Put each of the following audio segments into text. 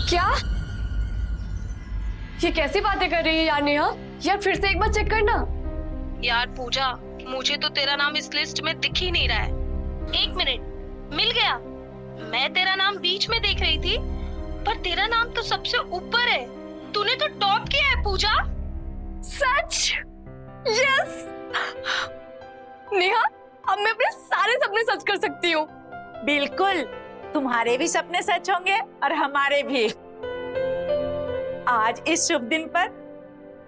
क्या? ये कैसी बातें कर रही है यार नेहा? यार फिर से एक बार चेक करना। यार पूजा, मुझे तो तेरा नाम इस लिस्ट में दिख ही नहीं रहा है। एक मिनट, मिल गया। मैं तेरा नाम बीच में देख रही थी, पर तेरा नाम तो सबसे ऊपर है। तूने तो टॉप किया है पूजा। सच? यस। नेहा, अब मैं अपने सारे सपने सच कर सकती हूँ। बिल्कुल, तुम्हारे भी सपने सच होंगे और हमारे भी। आज इस शुभ दिन पर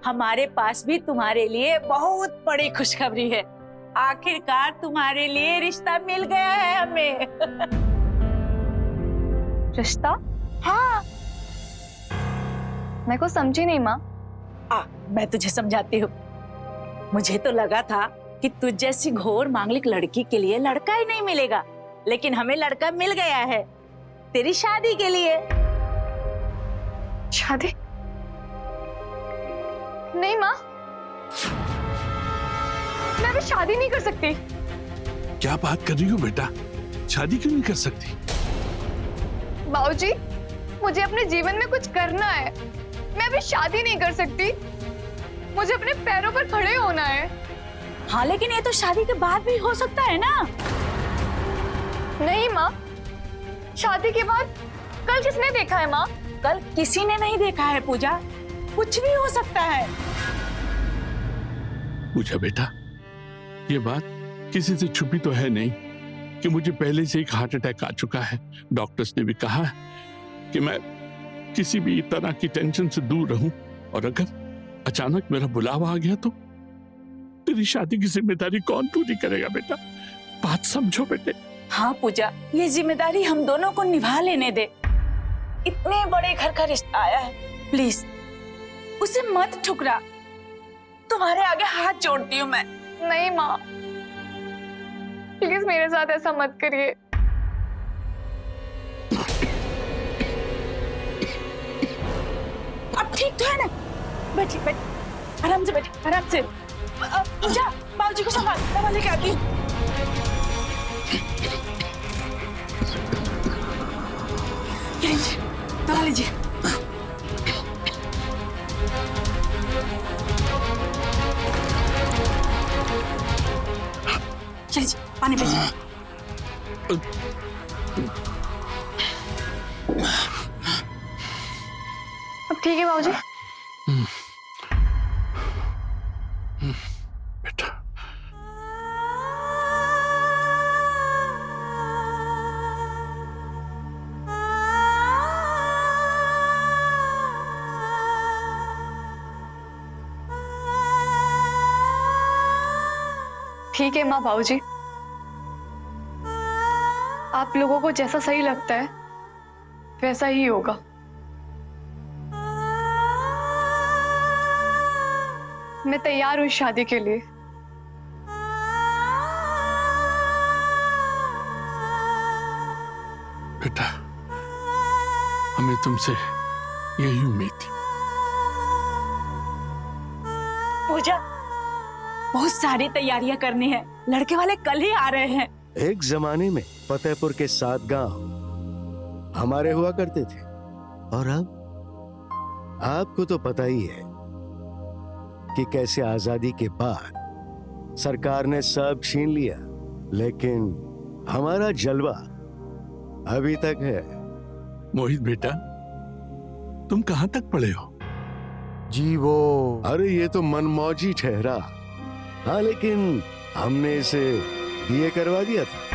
हमारे पास भी तुम्हारे लिए बहुत बड़ी खुशखबरी है। आखिरकार तुम्हारे लिए रिश्ता मिल गया है हमें। रिश्ता? हाँ। मैं को समझी नहीं माँ। मैं तुझे समझाती हूँ। मुझे तो लगा था कि तुझ जैसी घोर मांगलिक लड़की के लिए लड़का ही नहीं मिलेगा, लेकिन हमें लड़का मिल गया है तेरी शादी के लिए। शादी? नहीं माँ, मैं अभी शादी नहीं कर सकती। क्या बात कर रही हो बेटा? शादी क्यों नहीं कर सकती? बाबूजी, मुझे अपने जीवन में कुछ करना है। मैं अभी शादी नहीं कर सकती। मुझे अपने पैरों पर खड़े होना है। हाँ, लेकिन ये तो शादी के बाद भी हो सकता है ना। नहीं माँ, शादी के बाद कल किसने देखा है माँ? कल किसी ने नहीं देखा है पूजा, कुछ भी हो सकता है। पूजा बेटा, ये बात किसी से छुपी तो है नहीं कि मुझे पहले से एक हार्ट अटैक आ चुका है। डॉक्टर्स ने भी कहा है कि मैं किसी भी तरह की टेंशन से दूर रहूं, और अगर अचानक मेरा बुलावा आ गया तो तेरी शादी की जिम्मेदारी कौन पूरी करेगा बेटा? बात समझो बेटे। हाँ पूजा, ये जिम्मेदारी हम दोनों को निभा लेने दे। इतने बड़े घर का रिश्ता आया है, प्लीज उसे मत ठुकरा। तुम्हारे आगे हाथ जोड़ती हूँ मैं। नहीं माँ, प्लीज मेरे साथ ऐसा मत करिए। अब ठीक तो है ना? बैठिए बैठिए, आराम से बैठिए, आराम से। पूजा, बाबूजी को संभाल, दवा लेके आती हूँ। दवा लीजिए। चलिए पानी पीजिए। अब ठीक है बाबूजी? बेटा, ठीक है माँ बाबूजी, आप लोगों को जैसा सही लगता है वैसा ही होगा। मैं तैयार हूँ शादी के लिए। बेटा, हमें तुमसे यही उम्मीद थी। पूजा, बहुत सारी तैयारियां करनी है, लड़के वाले कल ही आ रहे हैं। एक जमाने में फतेहपुर के 7 गांव हमारे हुआ करते थे, और अब आपको तो पता ही है कि कैसे आजादी के बाद सरकार ने सब छीन लिया, लेकिन हमारा जलवा अभी तक है। मोहित बेटा, तुम कहां तक पढ़े हो? जी वो, अरे ये तो मनमौजी ठहरा। हाँ, लेकिन हमने इसे बीए करवा दिया था।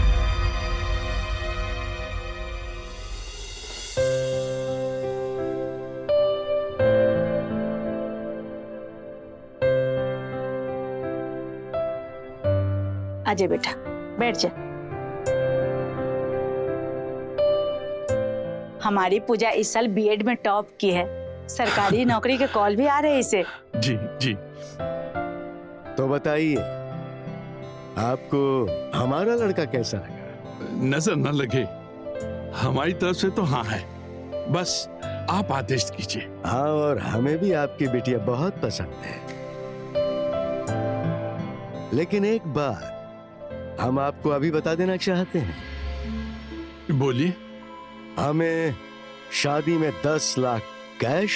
आजा बेटा, बैठ जा। हमारी पूजा इस साल बीएड में टॉप की है। सरकारी नौकरी के कॉल भी आ रहे हैं इसे। जी जी। तो बताइए, आपको हमारा लड़का कैसा लगा? नजर न लगे, हमारी तरफ से तो हाँ है, बस आप आदेश कीजिए। हाँ, और हमें भी आपकी बिटिया बहुत पसंद है। लेकिन एक बात हम आपको अभी बता देना चाहते हैं। बोलिए। हमें शादी में 10 लाख कैश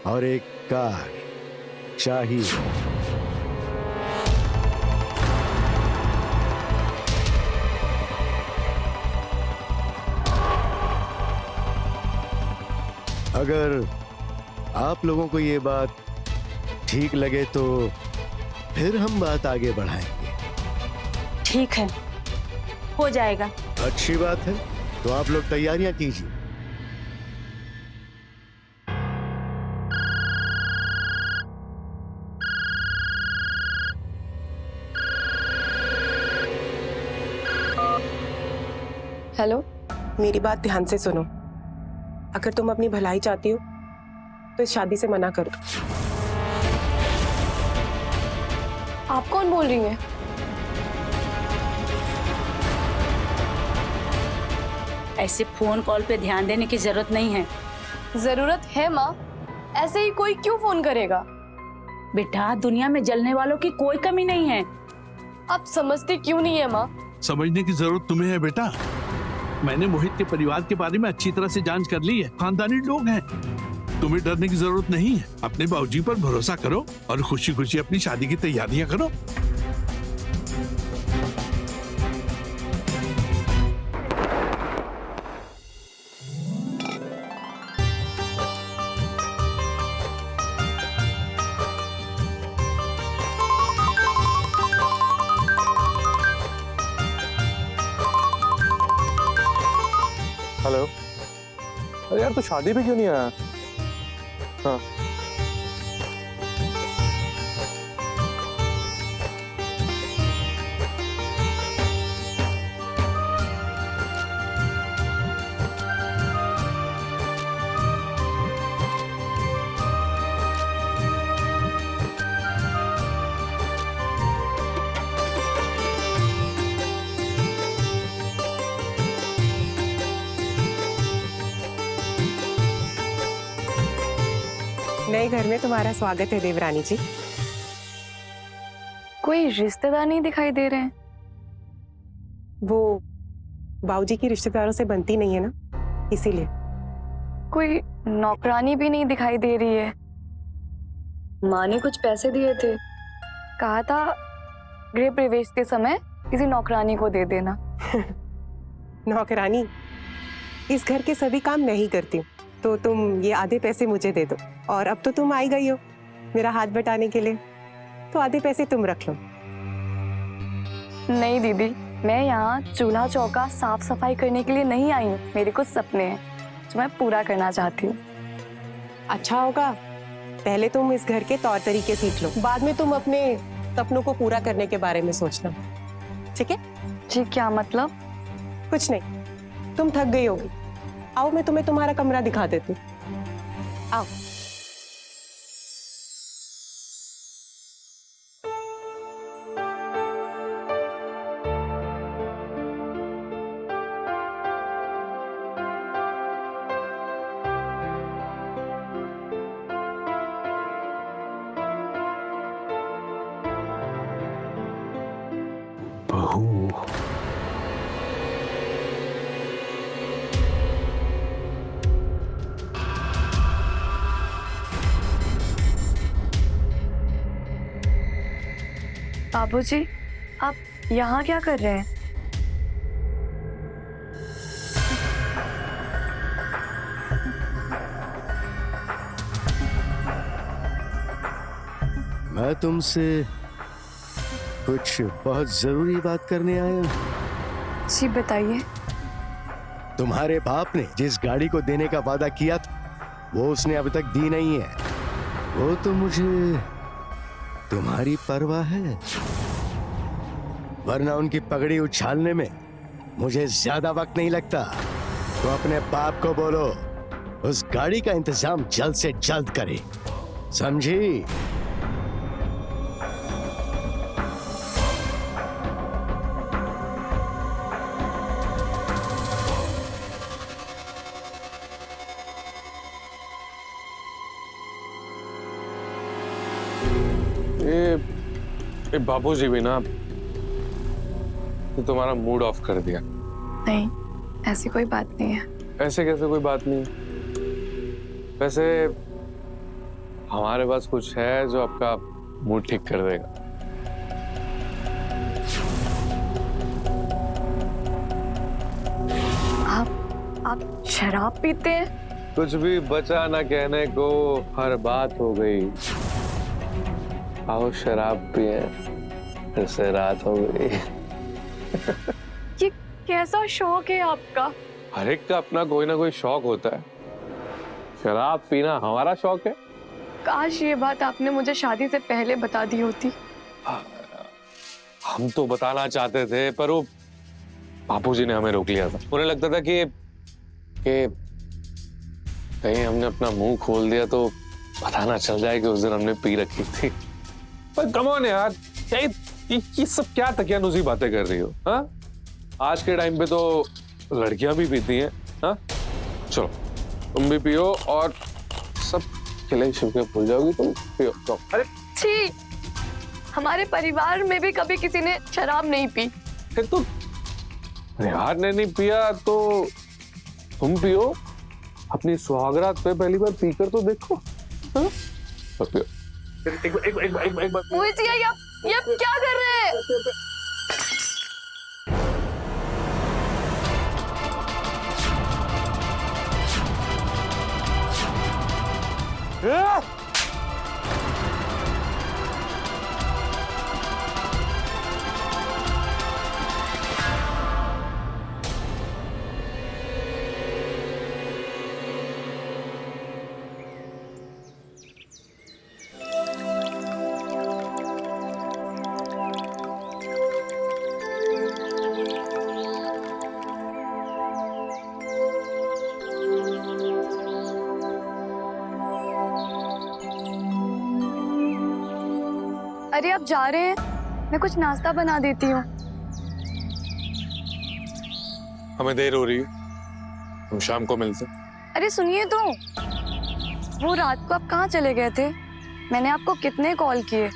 और एक कार चाहिए। अगर आप लोगों को ये बात ठीक लगे तो फिर हम बात आगे बढ़ाएंगे। ठीक है, हो जाएगा। अच्छी बात है, तो आप लोग तैयारियां कीजिए। हेलो। मेरी बात ध्यान से सुनो। अगर तुम अपनी भलाई चाहती हो तो इस शादी से मना कर दो। आप कौन बोल रही हैं? ऐसे फोन कॉल पे ध्यान देने की जरूरत नहीं है। जरूरत है माँ, ऐसे ही कोई क्यों फोन करेगा? बेटा, दुनिया में जलने वालों की कोई कमी नहीं है। आप समझती क्यों नहीं है माँ? समझने की जरूरत तुम्हें है बेटा। मैंने मोहित के परिवार के बारे में अच्छी तरह से जांच कर ली है, खानदानी लोग हैं। तुम्हें डरने की जरूरत नहीं है। अपने बाबूजी पर भरोसा करो और खुशी खुशी अपनी शादी की तैयारियां करो। हेलो। अरे यार, तू शादी पे क्यों नहीं आया? हाँ। नए घर में तुम्हारा स्वागत है देवरानी जी। कोई रिश्तेदार नहीं दिखाई दे रहे हैं। वो बाबूजी की रिश्तेदारों से बनती नहीं है ना, इसीलिए। कोई नौकरानी भी नहीं दिखाई दे रही है। माँ ने कुछ पैसे दिए थे, कहा था गृह प्रवेश के समय किसी नौकरानी को दे देना। नौकरानी? इस घर के सभी काम मैं ही करती हूँ, तो तुम ये आधे पैसे मुझे दे दो। और अब तो तुम आई गई हो मेरा हाथ बटाने के लिए, तो आधे पैसे तुम रख लो। नहीं दीदी, मैं यहाँ चूल्हा चौका साफ सफाई करने के लिए नहीं आई हूँ। मेरे कुछ सपने हैं जो मैं पूरा करना चाहती हूँ। अच्छा होगा, पहले तुम इस घर के तौर तरीके सीख लो, बाद में तुम अपने सपनों को पूरा करने के बारे में सोचना, ठीक है? जी, क्या मतलब? कुछ नहीं, तुम थक गई होगी। आओ, मैं तुम्हें तुम्हारा कमरा दिखा देती हूँ। आओ। बहू, बाबूजी, आप यहाँ क्या कर रहे हैं? मैं तुमसे कुछ बहुत जरूरी बात करने आया हूँ। जी बताइए। तुम्हारे बाप ने जिस गाड़ी को देने का वादा किया था वो उसने अभी तक दी नहीं है। वो तो मुझे तुम्हारी परवाह है, वरना उनकी पगड़ी उछालने में मुझे ज्यादा वक्त नहीं लगता। तो अपने बाप को बोलो उस गाड़ी का इंतजाम जल्द से जल्द करे, समझी? ये बाबूजी भी ना तो तुम्हारा मूड ऑफ कर दिया। नहीं, ऐसी कोई बात नहीं है। ऐसे कैसे कोई बात नहीं? वैसे हमारे पास कुछ है जो आपका मूड ठीक कर देगा। आप शराब पीते हैं? कुछ भी बचा ना कहने को, हर बात हो गई। आओ शराब पिए, फिर से रात हो गई। ये कैसा शौक है आपका? हर एक का अपना कोई ना कोई शौक होता है। शराब पीना हमारा शौक है। काश ये बात आपने मुझे शादी से पहले बता दी होती। हम तो बताना चाहते थे, पर वो बापूजी ने हमें रोक लिया था। उन्हें लगता था कि कहीं हमने अपना मुंह खोल दिया तो पता ना चल जाए कि उस दिन हमने पी रखी थी। पर कम ऑन यार, ये सब क्या तकियानुसी बातें कर रही हो? हाँ, आज के टाइम पे तो लड़कियां भी पीती हैं। हाँ, चलो तुम भी पियो और सब खिले शिव के भूल जाओगी तुम। पियो तो। अरे छी, हमारे परिवार में भी कभी किसी ने शराब नहीं पी। फिर तो निहार ने नहीं पिया तो तुम पियो। अपनी सुहागरात पे पहली बार पीकर तो देखो। हाँ? तो पियो। एक बार। मोहित जी, ये आप क्या कर रहे हैं? अरे आप जा रहे हैं, मैं कुछ नाश्ता बना देती हूँ। हमें देर हो रही है, हम शाम को मिलते हैं। अरे सुनिए तो, वो रात को आप कहाँ चले गए थे? मैंने आपको कितने कॉल किए।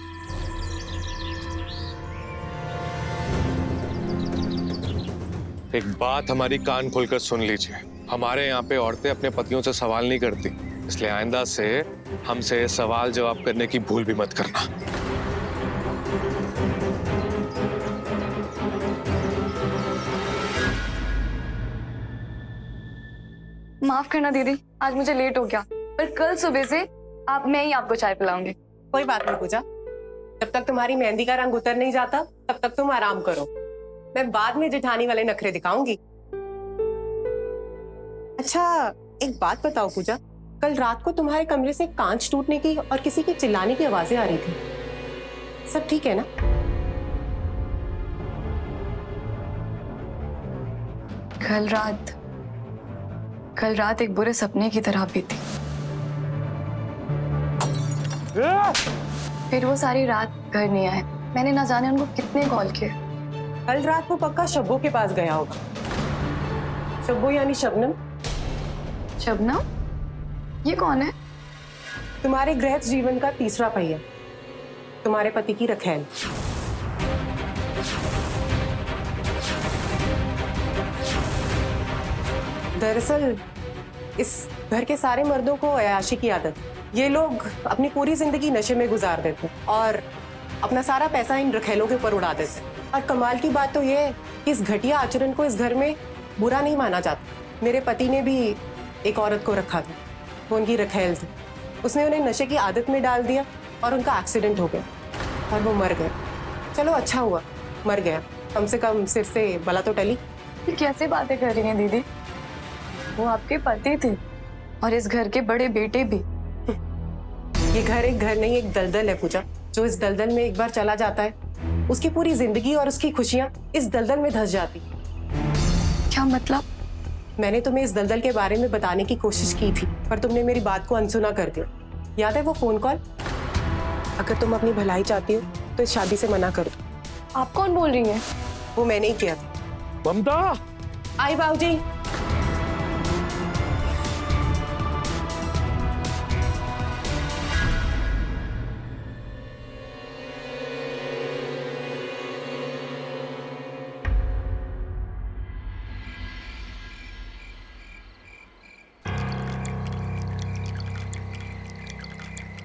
एक बात हमारी कान खोलकर सुन लीजिए। हमारे यहाँ पे औरतें अपने पतियों से सवाल नहीं करती, इसलिए आइंदा से हमसे सवाल जवाब करने की भूल भी मत करना। माफ करना दीदी, आज मुझे लेट हो गया, पर कल सुबह से मैं ही आपको चाय पिलाऊंगी। कोई बात नहीं पूजा, जब तक तुम्हारी मेहंदी का रंग उतर नहीं जाता तब तक तुम आराम करो। मैं बाद में जेठानी वाले नखरे दिखाऊंगी। अच्छा, एक बात बताओ पूजा, कल रात को तुम्हारे कमरे से कांच टूटने की और किसी के चिल्लाने की आवाजें आ रही थी, सब ठीक है ना? कल रात एक बुरे सपने की तरह बीती। फिर वो सारी रात घर नहीं आए। मैंने ना जाने उनको कितने कॉल किए। कल रात को पक्का शब्बो के पास गया होगा। शब्बो यानी शबनम। शबनम? ये कौन है? तुम्हारे गृहस्थ जीवन का तीसरा पहिया, तुम्हारे पति की रखैल। दरअसल इस घर के सारे मर्दों को अयाशी की आदत है। ये लोग अपनी पूरी जिंदगी नशे में गुजार देते हैं और अपना सारा पैसा इन रखेलों के ऊपर उड़ा देते हैं। और कमाल की बात तो ये है कि इस घटिया आचरण को इस घर में बुरा नहीं माना जाता। मेरे पति ने भी एक औरत को रखा था, वो उनकी रखेल थी। उसने उन्हें नशे की आदत में डाल दिया और उनका एक्सीडेंट हो गया और वो मर गए। चलो अच्छा हुआ मर गया, कम से कम सिर से बला तो टली। कैसे बातें कर रही हैं दीदी? वो आपके पति थे और इस घर के बड़े बेटे भी। ये घर एक घर नहीं, एक दलदल है पूजा। जो इस दलदल में एक बार चला जाता है, उसकी पूरी जिंदगी और उसकी खुशियां इस दलदल में धंस जाती। क्या मतलब? मैंने तुम्हें इस दलदल के बारे में बताने की कोशिश की थी, पर तुमने मेरी बात को अनसुना कर दिया। याद है वो फोन कॉल? अगर तुम अपनी भलाई चाहती हो तो इस शादी से मना कर दो। आप कौन बोल रही हैं? वो मैंने ही किया था। ममता! आई बाबूजी।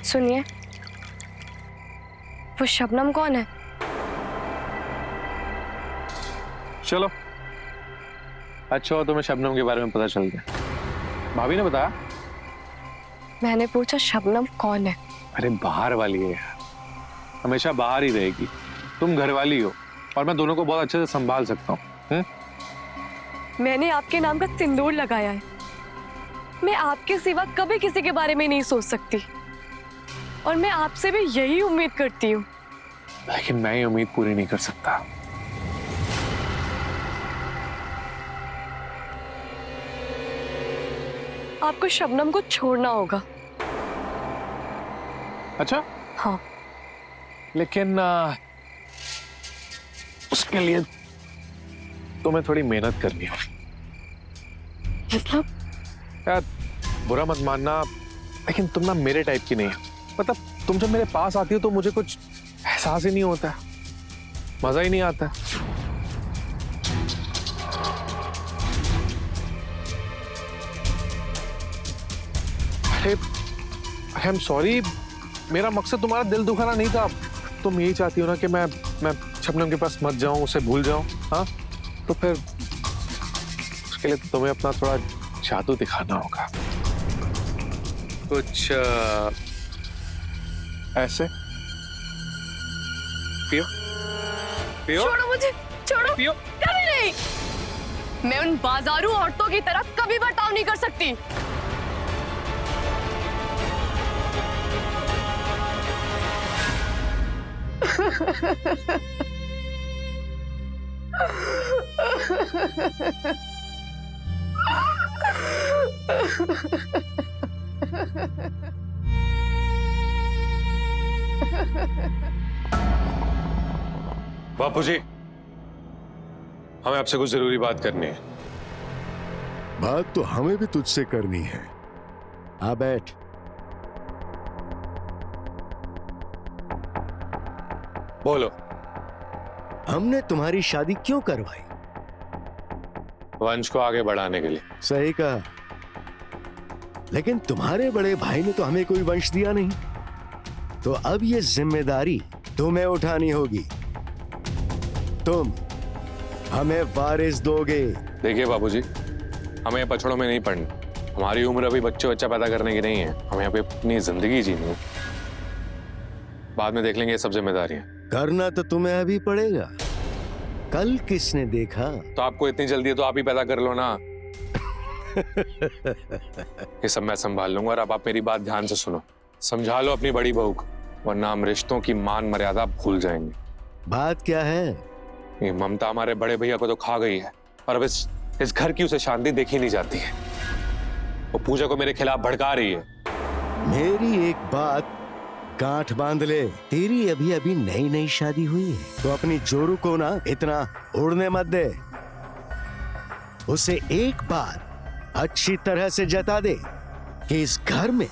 सुनिए, वो शबनम कौन है? चलो, अच्छा हो तुम्हें शबनम के बारे में पता चल गया। भाभी ने बताया? मैंने पूछा शबनम कौन है? अरे बाहर वाली है यार, हमेशा बाहर ही रहेगी। तुम घर वाली हो और मैं दोनों को बहुत अच्छे से संभाल सकता हूँ। मैंने आपके नाम का सिंदूर लगाया है। मैं आपके सिवा कभी किसी के बारे में नहीं सोच सकती और मैं आपसे भी यही उम्मीद करती हूँ। लेकिन मैं ये उम्मीद पूरी नहीं कर सकता। आपको शबनम को छोड़ना होगा। अच्छा? हाँ। लेकिन उसके लिए तुम्हें थोड़ी मेहनत करनी होगी। मतलब? यार बुरा मत मानना, लेकिन तुम ना मेरे टाइप की नहीं हो। मतलब तुम जब मेरे पास आती हो तो मुझे कुछ एहसास ही नहीं होता, मजा ही नहीं आता। अरे आई एम सॉरी, मेरा मकसद तुम्हारा दिल दुखाना नहीं था। तुम यही चाहती हो ना कि मैं शबनम के पास मत जाऊं, उसे भूल जाऊं। हाँ, तो फिर उसके लिए तो तुम्हें अपना थोड़ा जादू दिखाना होगा। कुछ ऐसे। पियो पियो। छोड़ो मुझे, छोड़ो। पियो। कभी नहीं। मैं उन बाजारू औरतों की तरह कभी बर्ताव नहीं कर सकती। बापू जी, हमें आपसे कुछ जरूरी बात करनी है। बात तो हमें भी तुझसे करनी है। आ बैठ। बोलो। हमने तुम्हारी शादी क्यों करवाई? वंश को आगे बढ़ाने के लिए। सही कहा, लेकिन तुम्हारे बड़े भाई ने तो हमें कोई वंश दिया नहीं, तो अब ये जिम्मेदारी तुम्हें उठानी होगी। तुम हमें वारिस दोगे। देखिए बाबूजी, हमें पछड़ों में नहीं पड़ना। हमारी उम्र अभी बच्चा पैदा करने की नहीं है। हमें यहाँ पे अपनी जिंदगी जीनी है। बाद में देख लेंगे ये सब जिम्मेदारियां। करना तो तुम्हें अभी पड़ेगा। कल किसने देखा? तो आपको इतनी जल्दी है तो आप ही पैदा कर लो ना। ये सब मैं संभाल लूंगा और अब आप मेरी बात ध्यान से सुनो। समझा लो अपनी बड़ी बहू को, वरना हम रिश्तों की मान मर्यादा भूल जाएंगे। बात क्या है? ये ममता हमारे बड़े भैया को तो खा गई है और अब इस घर की उसे शांति देखी नहीं जाती है। वो पूजा को मेरे खिलाफ भड़का रही है। मेरी एक बात गांठ बांध ले। तेरी अभी अभी नई नई शादी हुई है, तो अपनी जोरू को ना इतना उड़ने मत दे। उसे एक बार अच्छी तरह से जता दे कि इस घर में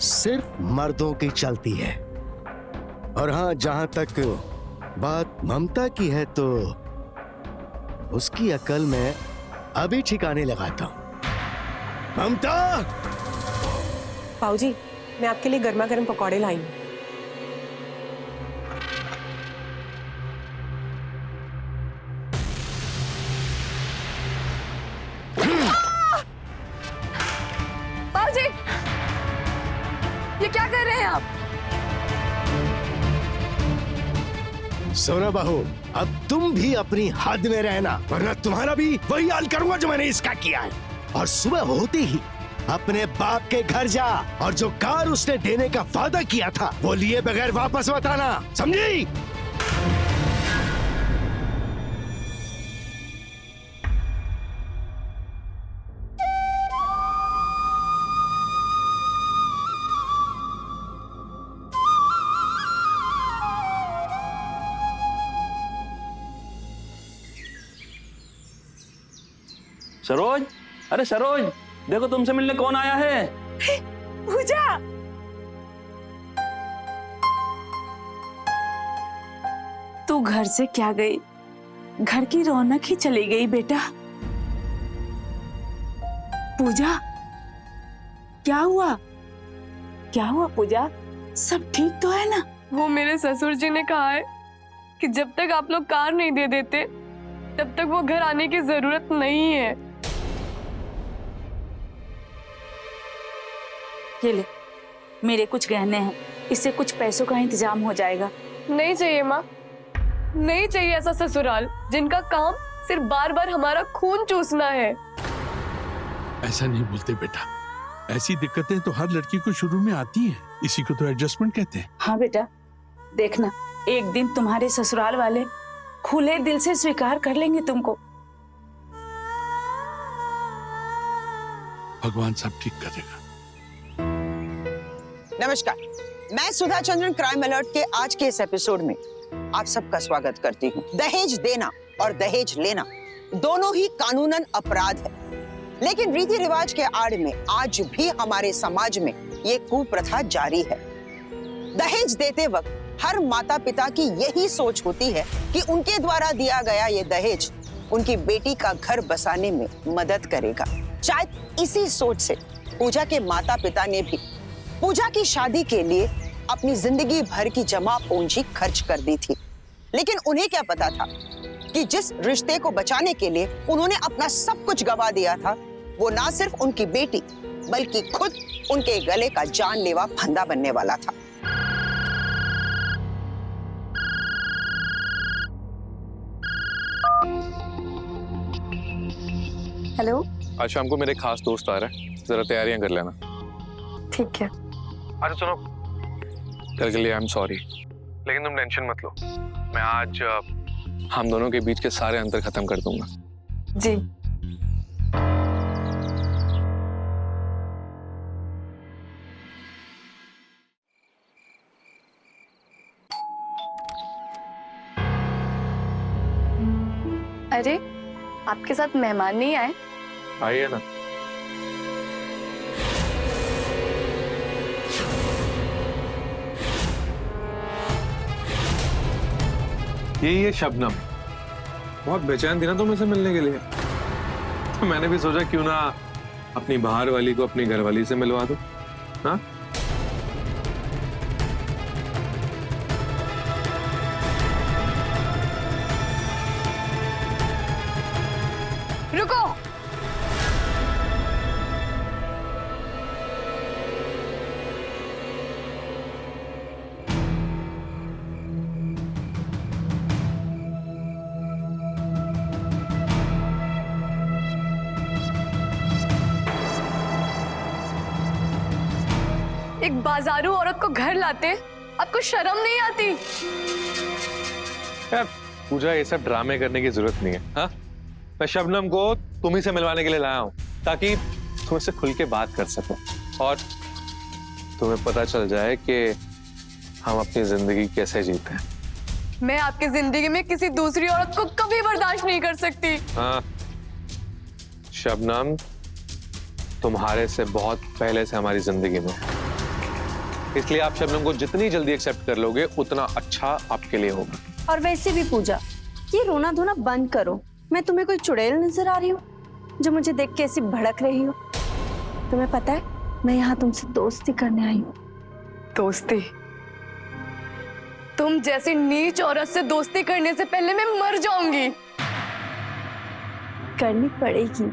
सिर्फ मर्दों की चलती है। और हाँ, जहां तक बात ममता की है तो उसकी अकल में अभी ठिकाने लगाता हूं। ममता! पाऊजी, मैं आपके लिए गर्मा गर्म पकौड़े लाई हूं। बाबूजी, ये क्या कर रहे हैं आप? सोना बहू, अब तुम भी अपनी हद में रहना, वरना तुम्हारा भी वही हाल करूंगा जो मैंने इसका किया है। और सुबह होते ही अपने बाप के घर जा और जो कार उसने देने का वादा किया था वो लिए बगैर वापस मत आना, समझी? सरोज, अरे सरोज, देखो तुमसे मिलने कौन आया है। पूजा, तू घर से क्या गई? घर की रौनक ही चली गई बेटा। पूजा, क्या हुआ? क्या हुआ पूजा? सब ठीक तो है ना? वो मेरे ससुर जी ने कहा है कि जब तक आप लोग कार नहीं दे देते तब तक वो घर आने की जरूरत नहीं है। ये ले, मेरे कुछ गहने हैं, इससे कुछ पैसों का इंतजाम हो जाएगा। नहीं चाहिए माँ, नहीं चाहिए ऐसा ससुराल जिनका काम सिर्फ बार बार हमारा खून चूसना है। ऐसा नहीं बोलते बेटा, ऐसी दिक्कतें तो हर लड़की को शुरू में आती हैं, इसी को तो एडजस्टमेंट कहते हैं। हाँ बेटा, देखना एक दिन तुम्हारे ससुराल वाले खुले दिल से स्वीकार कर लेंगे तुमको। भगवान सब ठीक करेगा। नमस्कार, मैं सुधा चंद्रन क्राइम अलर्ट के आज के इस एपिसोड में आप सबका स्वागत करती हूँ। दहेज देना और दहेज लेना दोनों ही कानूनन अपराध है, लेकिन रीति रिवाज के आड़ में आज भी हमारे समाज में ये कुप्रथा जारी है। दहेज देते वक्त हर माता पिता की यही सोच होती है कि उनके द्वारा दिया गया ये दहेज उनकी बेटी का घर बसाने में मदद करेगा। शायद इसी सोच से पूजा के माता पिता ने भी पूजा की शादी के लिए अपनी जिंदगी भर की जमा पूंजी खर्च कर दी थी, लेकिन उन्हें क्या पता था कि जिस रिश्ते को बचाने के लिए उन्होंने अपना सब कुछ गवा दिया था, वो ना सिर्फ उनकी बेटी बल्कि खुद उनके गले का जानलेवा फंदा बनने वाला था। हेलो, आज शाम को मेरे खास दोस्त आ रहा है, जरा तैयारियां कर लेना। ठीक है। अच्छा सुनो, कल के लिए आई एम सॉरी, लेकिन तुम टेंशन मत लो, मैं आज हम दोनों के बीच के सारे अंतर खत्म कर दूंगा। जी। अरे, आपके साथ मेहमान नहीं आए? आइए ना। ये शबनम बहुत बेचैन थी ना तुम इसे मिलने के लिए, तो मैंने भी सोचा क्यों ना अपनी बाहर वाली को अपनी घर वाली से मिलवा दो। हाँ, रुको। एक बाजारू औरत को घर लाते आपको शर्म नहीं आती? यार पूजा, ये सब ड्रामे करने की जरूरत नहीं है। हाँ, मैं शबनम को तुम ही से मिलवाने के लिए लाया हूँ ताकि तुम इससे खुल के बात कर सको और तुम्हें पता चल जाए कि हम अपनी जिंदगी कैसे जीते हैं। मैं आपकी जिंदगी में किसी दूसरी औरत को कभी बर्दाश्त नहीं कर सकती। हाँ शबनम, तुम्हारे से बहुत पहले से हमारी जिंदगी में है, इसलिए आप शबनम को जितनी जल्दी एक्सेप्ट कर लोगे उतना अच्छा आपके लिए होगा। और वैसे भी पूजा, ये रोना धोना बंद करो। मैं तुम्हें कोई चुड़ैल नजर आ रही हूँ जो मुझे देख के ऐसी भड़क रही हो? तुम्हें पता है मैं यहाँ तुमसे दोस्ती करने आई हूँ। दोस्ती? तुम जैसी नीच औरत से दोस्ती करने से पहले मैं मर जाऊंगी। करनी पड़ेगी।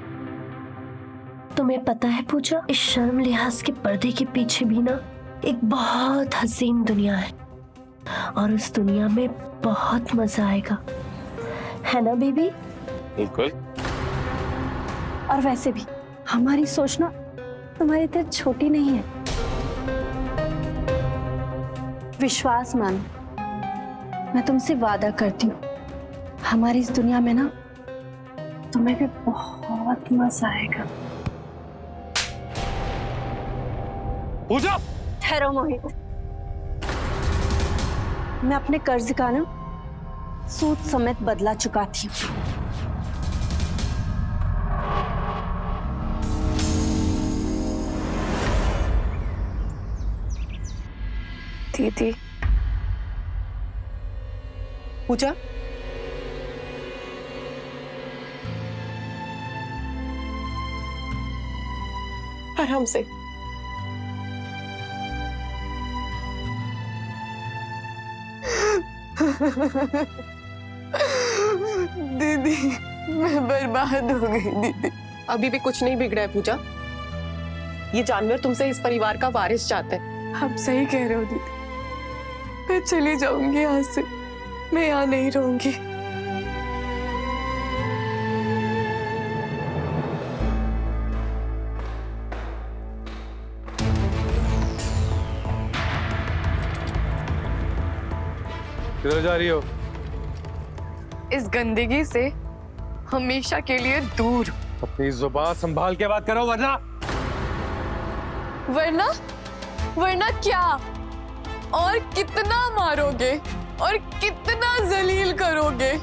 तुम्हें पता है पूजा, इस शर्म लिहाज के पर्दे के पीछे भी ना एक बहुत हसीन दुनिया है और उस दुनिया में बहुत मजा आएगा, है ना बेबी? बिल्कुल। और वैसे भी हमारी सोच ना तुम्हारी इतनी छोटी नहीं है। विश्वास मानो, मैं तुमसे वादा करती हूँ हमारी इस दुनिया में ना तुम्हें भी बहुत मजा आएगा। पूजा! ठहरो मोहित, मैं अपने कर्ज का ना सूद समेत बदला चुका थी। दीदी, पूजा, आराम से। दीदी मैं बर्बाद हो गई दीदी। अभी भी कुछ नहीं बिगड़ा है पूजा। ये जानवर तुमसे इस परिवार का वारिस चाहते हैं। आप सही कह रहे हो दीदी, मैं चली जाऊंगी यहाँ से, मैं यहाँ नहीं रहूंगी। किधर जा रही हो? इस गंदगी से हमेशा के लिए दूर। अपनी जुबान संभाल के बात करो वरना। वरना वरना क्या? और कितना मारोगे और कितना जलील करोगे?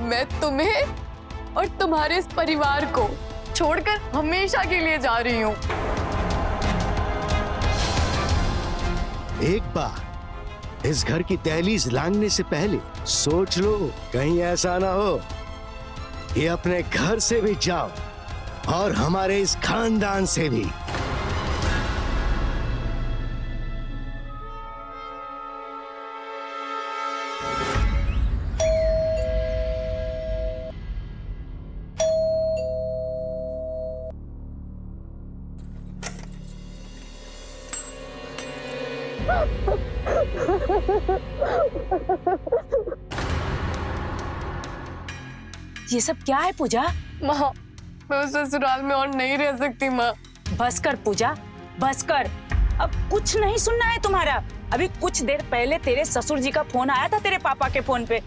मैं तुम्हें और तुम्हारे इस परिवार को छोड़कर हमेशा के लिए जा रही हूँ। एक बार इस घर की दहलीज लांघने से पहले सोच लो, कहीं ऐसा ना हो कि अपने घर से भी जाओ और हमारे इस खानदान से भी। ये सब क्या है पूजा? माँ, मैं उस ससुराल में और नहीं रह सकती माँ। बस कर पूजा, बस कर। अब कुछ नहीं सुनना है तुम्हारा। अभी कुछ देर पहले तेरे ससुर जी का फोन आया था तेरे पापा के फोन पे।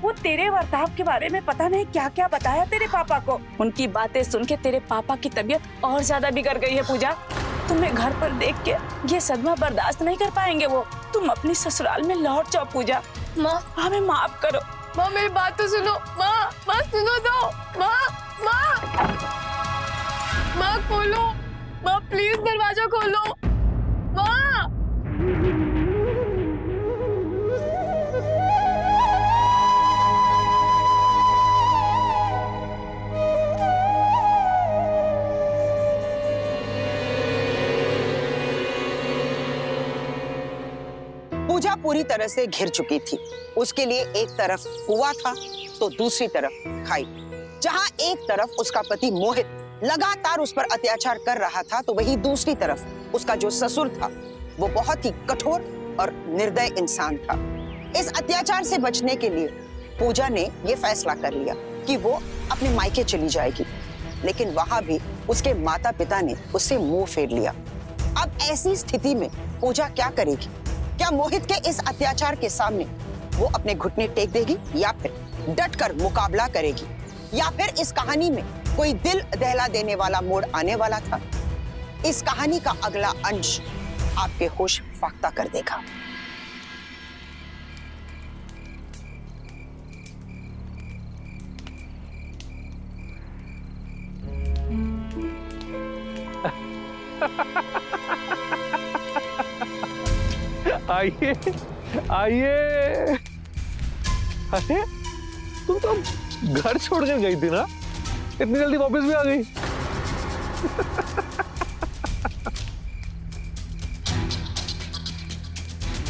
वो तेरे बर्ताव के बारे में पता नहीं क्या क्या बताया तेरे पापा को। उनकी बातें सुन के तेरे पापा की तबीयत और ज्यादा बिगड़ गई है पूजा। तुम्हें घर पर देख के ये सदमा बर्दाश्त नहीं कर पाएंगे वो। तुम अपनी ससुराल में लौट जाओ पूजा। माँ, हमें माफ करो। माँ मेरी बात तो सुनो। माँ, माँ सुनो तो। माँ, माँ, माँ खोलो। माँ प्लीज दरवाजा खोलो। माँ। पूजा पूरी तरह से घिर चुकी थी। उसके लिए एक तरफ कुआं था तो दूसरी तरफ खाई। जहां एक तरफ उसका पति मोहित लगातार उस पर अत्याचार कर रहा था, तो वहीं दूसरी तरफ उसका जो ससुर था वो बहुत ही कठोर और निर्दय इंसान था। इस अत्याचार से बचने के लिए पूजा ने ये फैसला कर लिया कि वो अपने मायके चली जाएगी, लेकिन वहां भी उसके माता पिता ने उससे मुंह फेर लिया। अब ऐसी स्थिति में पूजा क्या करेगी? क्या मोहित के इस अत्याचार के सामने वो अपने घुटने टेक देगी या फिर डटकर मुकाबला करेगी? या फिर इस कहानी में कोई दिल दहला देने वाला मोड़ आने वाला था? इस कहानी का अगला अंश आपके होश फाख्ता कर देगा। आइए आइए। अरे तुम तो घर छोड़ कर गई थी ना, इतनी जल्दी वापस भी आ गई।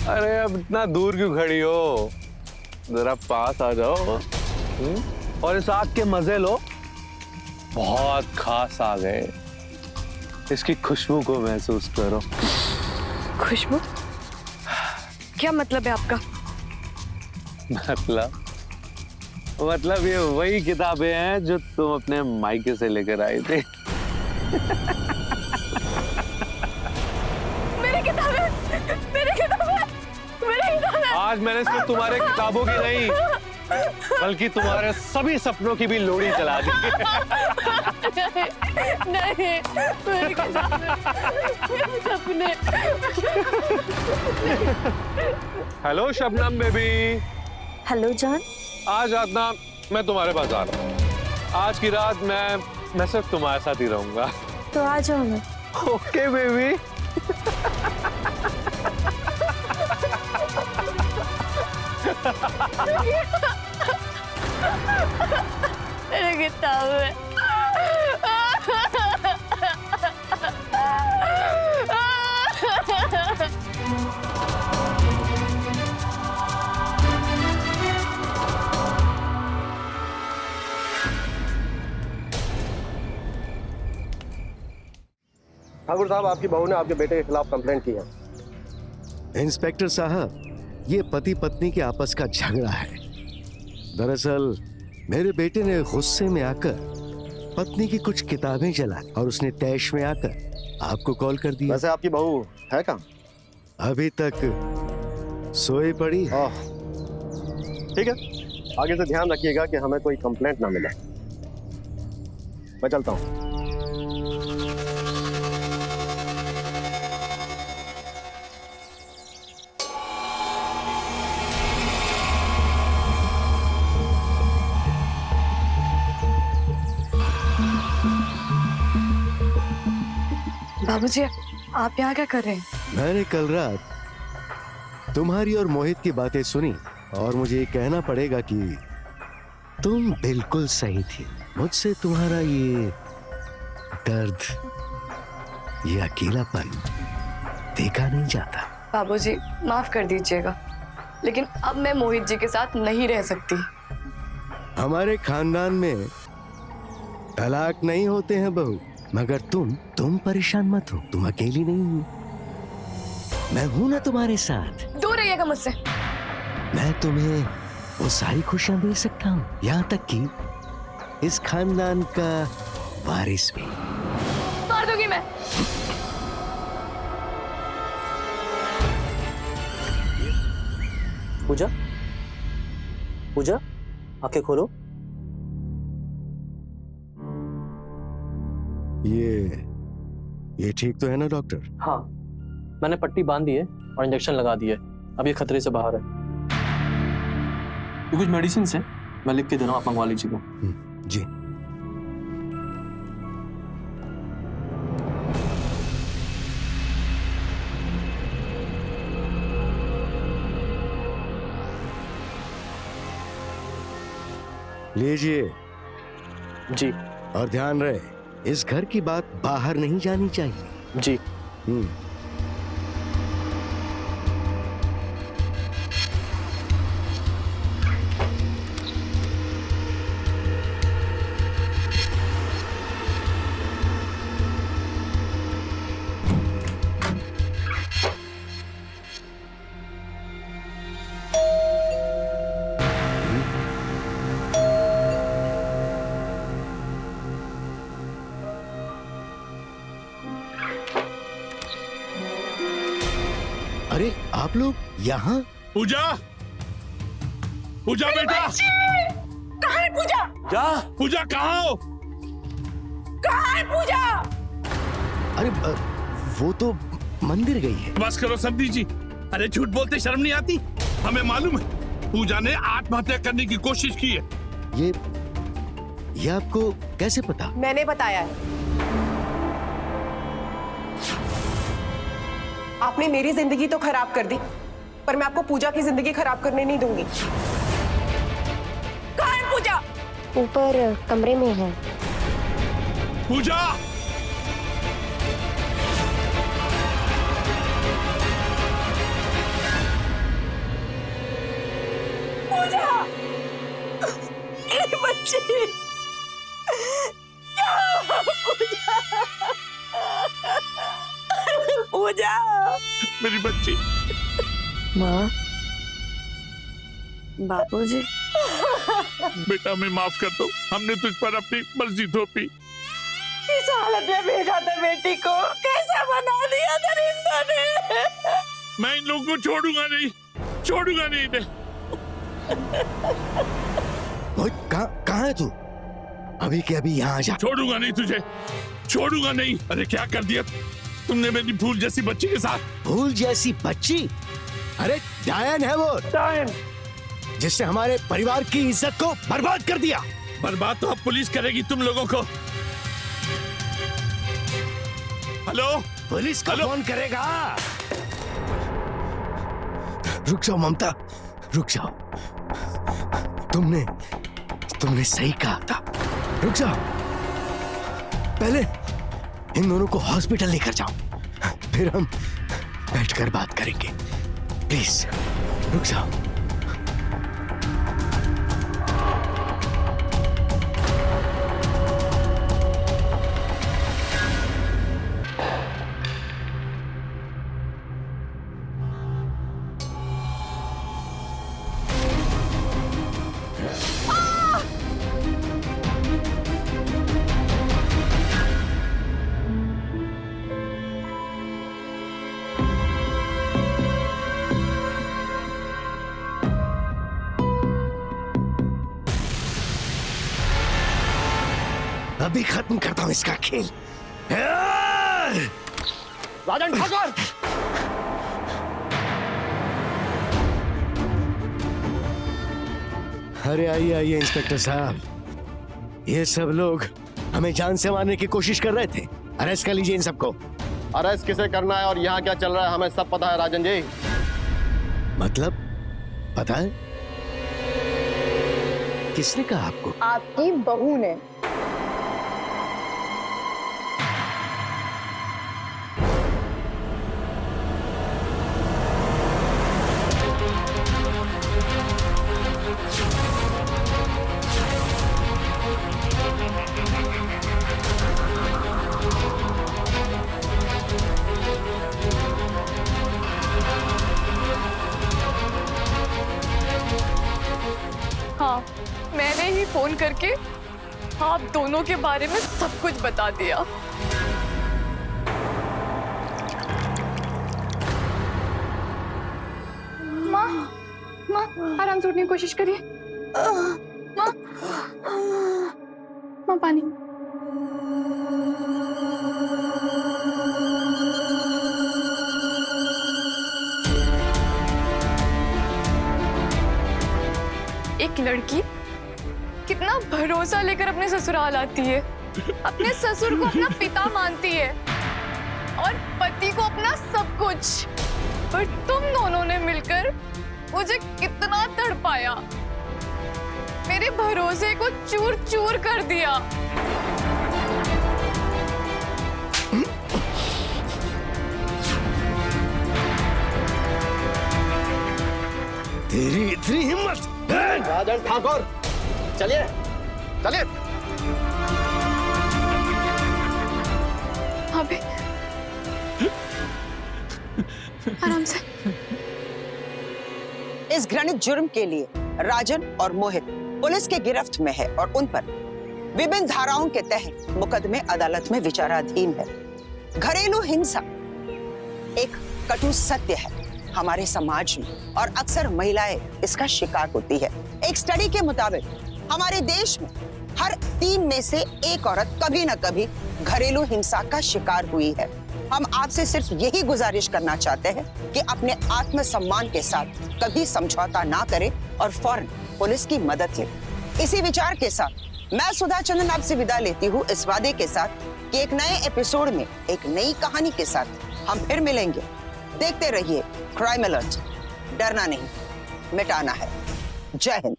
अरे अब इतना दूर क्यों खड़ी हो? जरा पास आ जाओ और इस आग के मजे लो। बहुत खास आ गए, इसकी खुशबू को महसूस करो। खुशबू? क्या मतलब है आपका? मतलब ये वही किताबें हैं जो तुम अपने मायके से लेकर आए थे। मेरी किताबें, मेरी किताबें, मेरी किताबें। आज मैंने सिर्फ तुम्हारे किताबों की नहीं, बल्कि तुम्हारे सभी सपनों की भी लोड़ी चला दी। नहीं, मेरी किताबें, मेरे सपने। Hello Shabnam baby. हेलो जान। आज रात ना मैं तुम्हारे पास आ रहा हूँ। आज की रात मैं सिर्फ तुम्हारे साथ ही रहूंगा। तो आ जाओ मैं। Okay baby. मेरी किताबें। ठाकुर साहब, आपकी बहू ने आपके बेटे के खिलाफ कंप्लेंट की है। इंस्पेक्टर साहब, ये पति पत्नी के आपस का झगड़ा है। दरअसल मेरे बेटे ने गुस्से में आकर पत्नी की कुछ किताबें जलाई और उसने तैश में आकर आपको कॉल कर दिया। वैसे आपकी बहू है कहाँ? अभी तक सोई पड़ी है। ठीक है, आगे से ध्यान रखिएगा कि हमें कोई कंप्लेंट ना मिले। मैं चलता हूँ। बाबूजी, आप यहाँ क्या कर रहे हैं? मैंने कल रात तुम्हारी और मोहित की बातें सुनी और मुझे ये कहना पड़ेगा कि तुम बिल्कुल सही थी। मुझसे तुम्हारा ये दर्द, ये अकेलापन देखा नहीं जाता। बाबूजी, माफ कर दीजिएगा, लेकिन अब मैं मोहित जी के साथ नहीं रह सकती। हमारे खानदान में तलाक नहीं होते हैं बहू, मगर तुम परेशान मत हो, तुम अकेली नहीं हो। मैं हूं ना तुम्हारे साथ। दूर रहिएगा मुझसे। मैं तुम्हें वो सारी खुशियां दे सकता हूँ, यहाँ तक कि इस खानदान का वारिस भी। मार दूंगी मैं। पूजा, पूजा, आंखें खोलो। ये ठीक तो है ना डॉक्टर? हाँ, मैंने पट्टी बांध दी है और इंजेक्शन लगा दिया है। अब ये खतरे से बाहर है। ये कुछ मेडिसिन है, मैं लिख के दे रहा हूँ, आप मंगवा लीजिएगा। जी। लीजिए। जी। और ध्यान रहे, इस घर की बात बाहर नहीं जानी चाहिए। जी। अरे आप लोग यहाँ? पूजा, पूजा बेटा, कहाँ है पूजा? जा। पूजा कहाँ हो? कहाँ है पूजा? अरे वो तो मंदिर गई है। बस करो सब्जी जी, अरे झूठ बोलते शर्म नहीं आती? हमें मालूम है पूजा ने आत्महत्या करने की कोशिश की है। ये आपको कैसे पता? मैंने बताया है। आपने मेरी जिंदगी तो खराब कर दी, पर मैं आपको पूजा की जिंदगी खराब करने नहीं दूंगी। कहाँ है पूजा? ऊपर कमरे में है। पूजा, पूजा, मेरे बच्चे, क्या हुआ पूजा? पूजा, मेरी बच्ची। माँ, बाबूजी, बेटा मैं माफ कर दो, हमने तुझ पर अपनी मर्जी थोपी। इस हालत में भेजा था बेटी को, कैसा बना दिया था रिंदा ने। मैं इन लोगों को छोड़ूंगा नहीं, छोड़ूंगा नहीं इन्हें। कहाँ है तू? अभी के अभी यहाँ आ जा। छोड़ूंगा नहीं तुझे, छोड़ूंगा नहीं। अरे क्या कर दिया तुमने मेरी फूल जैसी बच्ची के साथ? फूल जैसी बच्ची? अरे डायन है वो, डायन, जिसने हमारे परिवार की इज्जत को बर्बाद कर दिया। बर्बाद तो अब पुलिस करेगी तुम लोगों को। हेलो, पुलिस का फोन करेगा? रुक जाओ ममता, रुक जाओ। तुमने सही कहा था। रुक जाओ, पहले इन दोनों को हॉस्पिटल लेकर जाओ, फिर हम बैठकर बात करेंगे। प्लीज रुक जाओ। अभी खत्म करता हूं इसका खेल। राजन ठाकुर! अरे आइए आइए इंस्पेक्टर साहब, ये सब लोग हमें जान से मारने की कोशिश कर रहे थे। अरेस्ट कर लीजिए इन सबको। अरेस्ट किसे करना है और यहाँ क्या चल रहा है हमें सब पता है राजन जी। मतलब पता है? किसने कहा आपको? आपकी बहू ने। हाँ, मैंने ही फोन करके आप दोनों के बारे में सब कुछ बता दिया। माँ, माँ आराम से उठने की कोशिश करिए। माँ, माँ पानी। एक लड़की कितना भरोसा लेकर अपने ससुराल आती है, अपने ससुर को अपना पिता मानती है और पति को अपना सब कुछ, पर तुम दोनों ने मिलकर मुझे कितना तड़पाया, मेरे भरोसे को चूर चूर कर दिया। तेरी इतनी हिम्मत! राजन ठाकुर चलिए चलिए। अबे आराम से। इस घृणित जुर्म के लिए राजन और मोहित पुलिस के गिरफ्त में है और उन पर विभिन्न धाराओं के तहत मुकदमे अदालत में विचाराधीन है। घरेलू हिंसा एक कटु सत्य है हमारे समाज में और अक्सर महिलाएं इसका शिकार होती है। एक स्टडी के मुताबिक हमारे देश में हर 3 में से 1 औरत कभी न कभी घरेलू हिंसा का शिकार हुई है। हम आपसे सिर्फ यही गुजारिश करना चाहते हैं कि अपने आत्मसम्मान के साथ कभी समझौता ना करें और फौरन पुलिस की मदद लें। इसी विचार के साथ मैं सुधा चंद्रन आपसे विदा लेती हूँ इस वादे के साथ कि एक नए एपिसोड में एक नई कहानी के साथ हम फिर मिलेंगे। देखते रहिए क्राइम अलर्ट, डरना नहीं मिटाना है। जय हिंद।